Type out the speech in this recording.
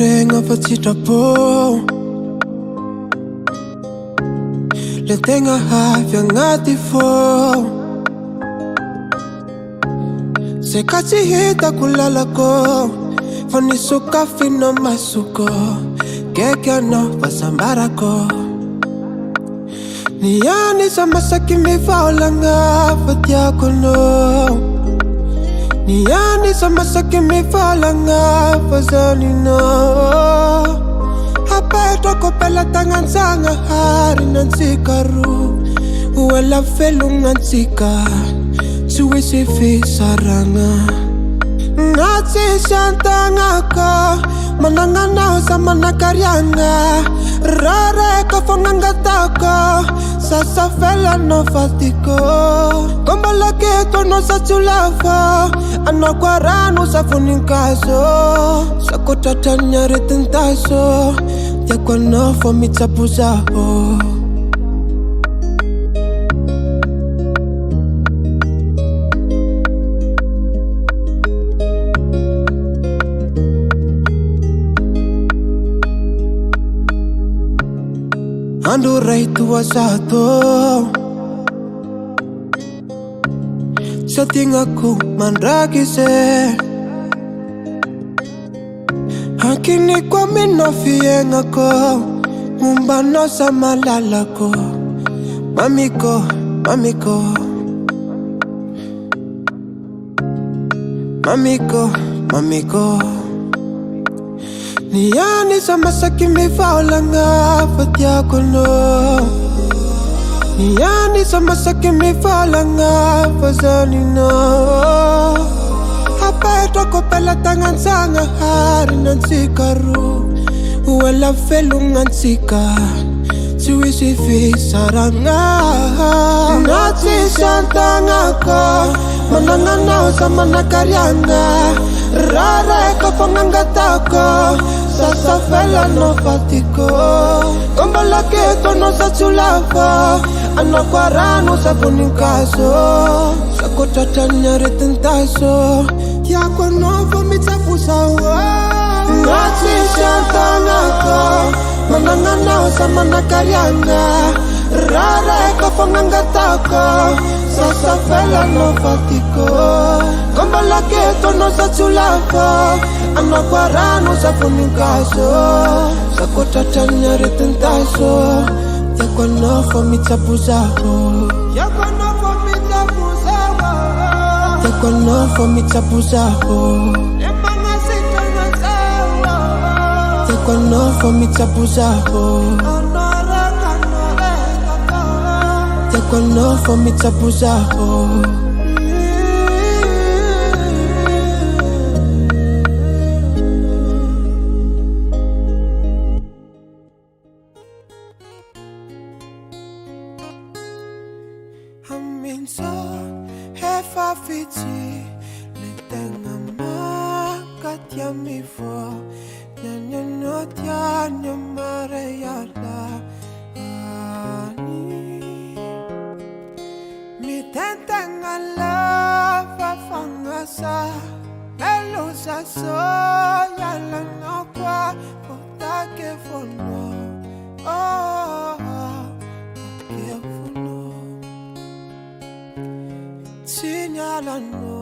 renga fatita po le tenga havya ngati fo se kati hita kulala ko fani suka fino masuko keke no pasambara ko Niyani sama sakimi faulanga fatia kono Niyani sama sakimi faulanga fazani no Hapa toko pela tangan sanga hari nansikaru Uwela felungan sika Suwisi fi saranga Natsi shantanga ko Manangana sama nakaryanga Rare ka fonganga tako Sasa fela no fatiko Komba lake tono sa chulafo Ano kwarano sa funinkaso Sako tatanya retentaso Yakwa no fo mitsapuzaho Ando reitu wasato Setting aku mandragise Hakini kwa minofienga ko Mumbano sama lalako Mamiko, mamiko Mamiko, mamiko Niyani sama sakimi faulanga fatia kono Niyani sama sakimi faulanga fazani no Hapa etoko pela tangan sanga hari nansikaru Uwela felungan sika Suwisi fi saranga Natsi shantanga ko Manangana sama nakaryanga Rare ka fonganga tako Sasa fela no fatiko Komba lake tono sa chulafo Ano kwarano sa funinkaso Sako tatanya retentaso Yakwa no fo mitsapusawa Natsi shantanga ko Manangana sama nakaryanga Rare ka fonganga tako Sasa fela no fatiko Komba lake tono sa chulafo Ano kwarano sa funinkaso Sako tatanya retentaso Yakwa no fo mitsapuzaho Yakwa no fo mitsapuzaho Yakwa no fo mitsapuzaho Emanga sita ngatsawa Yakwa no fo mitsapuzaho Yakwa no fo mitsapuzaho Aminso hefa fiti Letenga makat yamifo Nyanya notya nyamare yala Mitentanga lava fangasa Melusa so yala nokwa Potake fono Potake fono Signalano